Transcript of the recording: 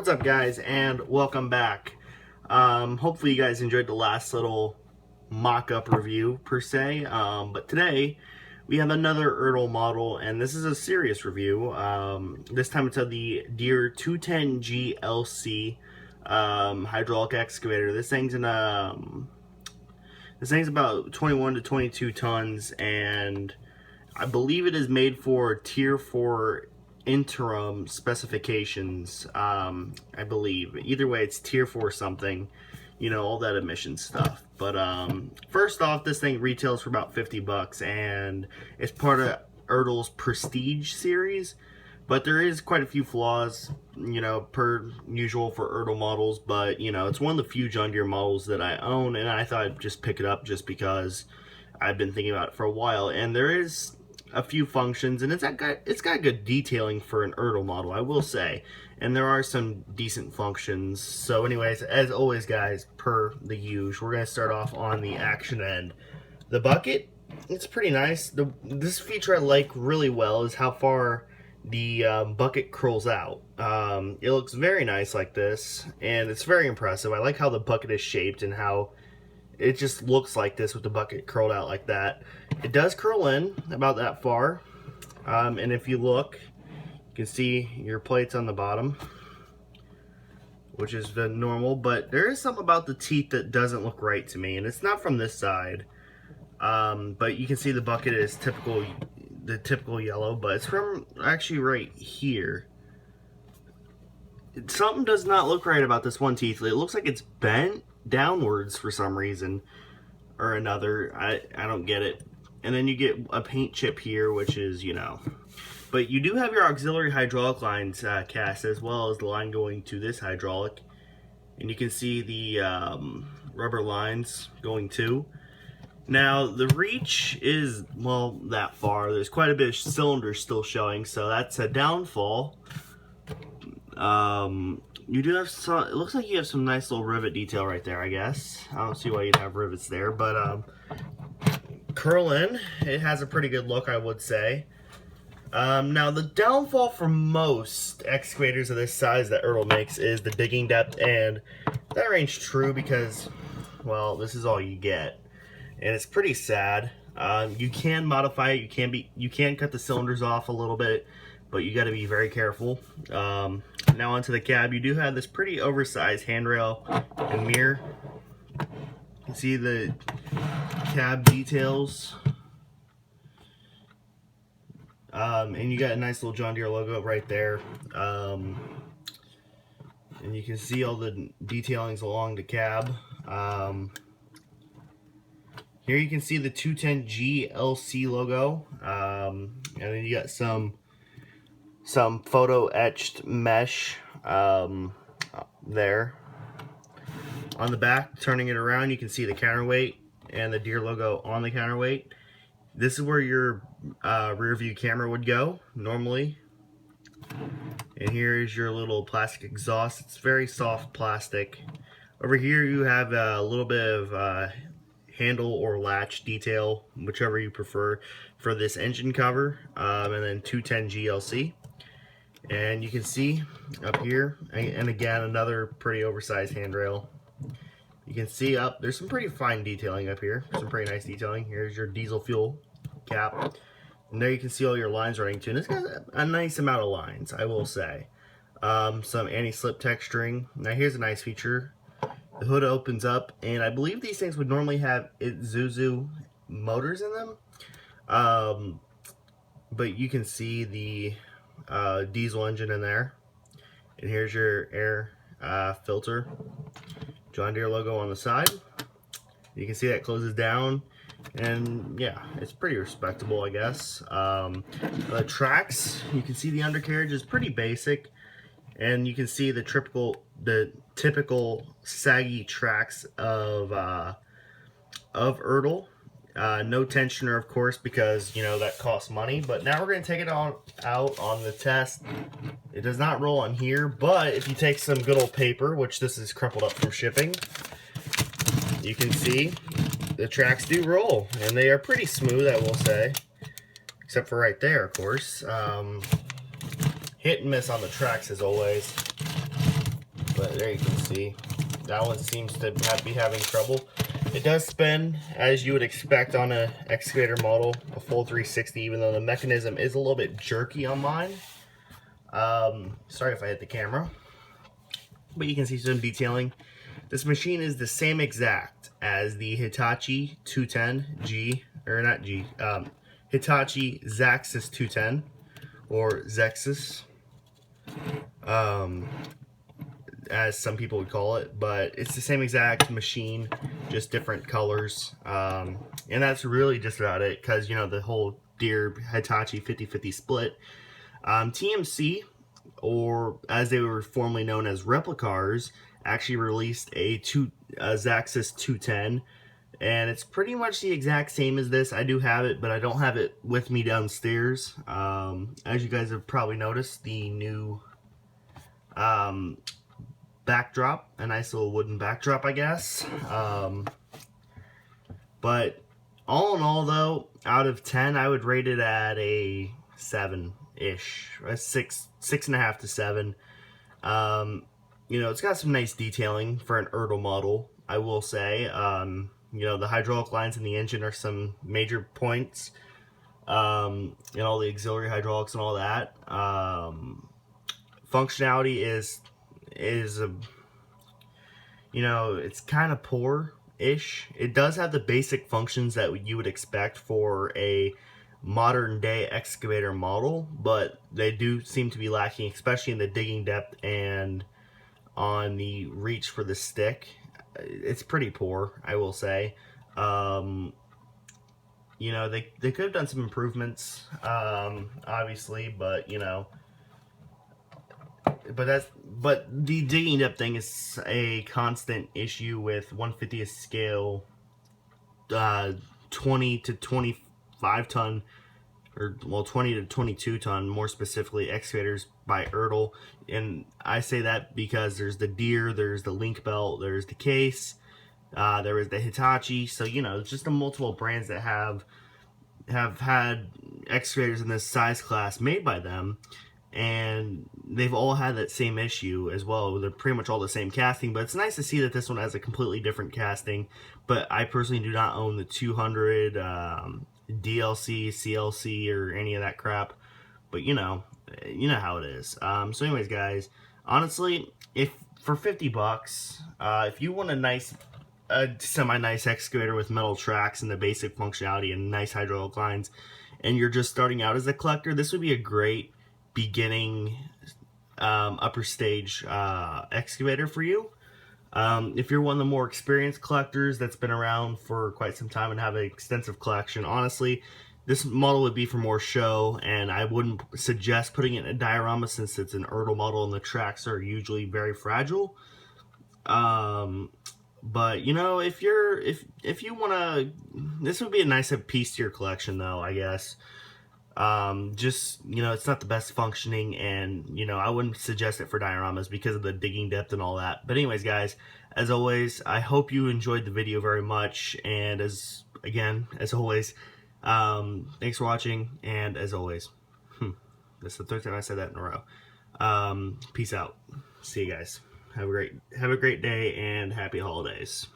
What's up, guys, and welcome back. Hopefully you guys enjoyed the last little mock-up review per se, but today we have another Ertl model, and this is a serious review. This time it's of the Deere 210G LC hydraulic excavator. This thing's about 21 to 22 tons, and I believe it is made for Tier 4 interim specifications. I believe either way it's Tier 4 something, you know, all that emission stuff. But first off, this thing retails for about 50 bucks, and it's part of Ertl's Prestige series, but there is quite a few flaws, you know, per usual for Ertl models. But you know, it's one of the few John Deere models that I own, and I thought I'd just pick it up just because I've been thinking about it for a while. And there is a few functions, and it's got good detailing for an Ertl model, I will say, and there are some decent functions. So anyways, as always, guys, per the usual, we're going to start off on the action end. The bucket, it's pretty nice. This feature I like really well is how far the bucket curls out. It looks very nice like this, and it's very impressive. I like how the bucket is shaped and how it just looks like this with the bucket curled out like that. It does curl in about that far, and if you look, you can see your plates on the bottom, which is the normal, but there is something about the teeth that doesn't look right to me, and it's not from this side. But you can see the bucket is the typical yellow, but it's from actually right here. Something does not look right about this one teeth. It looks like it's bent downwards for some reason or another. I don't get it. And then you get a paint chip here, which is, you know, but you do have your auxiliary hydraulic lines cast, as well as the line going to this hydraulic, and you can see the rubber lines going too. Now the reach is, well, that far. There's quite a bit of cylinders still showing, so that's a downfall. You do have some, it looks like you have some nice little rivet detail right there, I guess. I don't see why you'd have rivets there, but curl in, it has a pretty good look, I would say. Now the downfall for most excavators of this size that Ertl makes is the digging depth, and that range true because, well, this is all you get, and it's pretty sad. You can modify it, you can cut the cylinders off a little bit, but you got to be very careful. Now onto the cab, you do have this pretty oversized handrail and mirror. You can see the cab details, and you got a nice little John Deere logo right there, and you can see all the detailings along the cab. Here you can see the 210G LC logo, and then you got some photo etched mesh there. On the back, turning it around, you can see the counterweight and the Deere logo on the counterweight. This is where your rear view camera would go normally. And here is your little plastic exhaust. It's very soft plastic. Over here you have a little bit of handle or latch detail, whichever you prefer, for this engine cover, and then 210G LC. And you can see up here, and again, another pretty oversized handrail. You can see up, there's some pretty fine detailing up here, some pretty nice detailing. Here's your diesel fuel cap. And there you can see all your lines running to, and it's got a nice amount of lines, I will say. Some anti-slip texturing. Now here's a nice feature. The hood opens up, and I believe these things would normally have Isuzu motors in them. But you can see the diesel engine in there, and here's your air filter, John Deere logo on the side. You can see that closes down, and yeah, it's pretty respectable, I guess. The tracks, you can see the undercarriage is pretty basic, and you can see the typical saggy tracks of Ertl. No tensioner, of course, because, you know, that costs money. But now we're going to take it out on the test. It does not roll on here, but if you take some good old paper, which this is crumpled up from shipping, you can see the tracks do roll, and they are pretty smooth, I will say, except for right there, of course. Hit and miss on the tracks as always. there you can see. That one seems to be having trouble. It does spin as you would expect on an excavator model, a full 360, even though the mechanism is a little bit jerky on mine. Sorry if I hit the camera. But you can see some detailing. This machine is the same exact as the Hitachi 210G, or not G, Hitachi Zaxxas 210, or Zexus, as some people would call it, but it's the same exact machine, just different colors, and that's really just about it, because, you know, the whole Deere Hitachi 50-50 split. TMC, or as they were formerly known as Replicars, actually released a Zaxxas 210, and it's pretty much the exact same as this. I do have it, but I don't have it with me downstairs. As you guys have probably noticed, the new backdrop, a nice little wooden backdrop, I guess. But all in all, though, out of 10, I would rate it at a 7-ish, a 6.5 to 7. You know, it's got some nice detailing for an Ertl model, I will say. You know, the hydraulic lines in the engine are some major points, and all the auxiliary hydraulics and all that. Functionality is a, you know, it's kind of poor-ish. It does have the basic functions that you would expect for a modern day excavator model, but they do seem to be lacking, especially in the digging depth and on the reach for the stick. It's pretty poor, I will say. You know, they could have done some improvements, obviously, but, you know, but the digging depth thing is a constant issue with 1/50th scale 20 to 25 ton, or well, 20 to 22 ton, more specifically, excavators by Ertl. And I say that because there's the Deere, there's the Link Belt, there's the Case, there is the Hitachi. So, you know, it's just the multiple brands that have had excavators in this size class made by them, and they've all had that same issue as well. They're pretty much all the same casting, but it's nice to see that this one has a completely different casting. But I personally do not own the 200 DLC, CLC, or any of that crap. But you know how it is. So anyways, guys, honestly, if for 50 bucks, if you want a semi-nice excavator with metal tracks and the basic functionality and nice hydraulic lines, and you're just starting out as a collector, this would be a great beginning upper stage excavator for you. If you're one of the more experienced collectors that's been around for quite some time and have an extensive collection, honestly, this model would be for more show, and I wouldn't suggest putting it in a diorama since it's an Ertl model and the tracks are usually very fragile. But you know, if you wanna, this would be a nice piece to your collection, though, I guess. Just, you know, it's not the best functioning, and, you know, I wouldn't suggest it for dioramas because of the digging depth and all that. But anyways, guys, as always, I hope you enjoyed the video very much, and as always, thanks for watching, and as always, that's the third time I said that in a row. Peace out. See you guys. Have a great day, and happy holidays.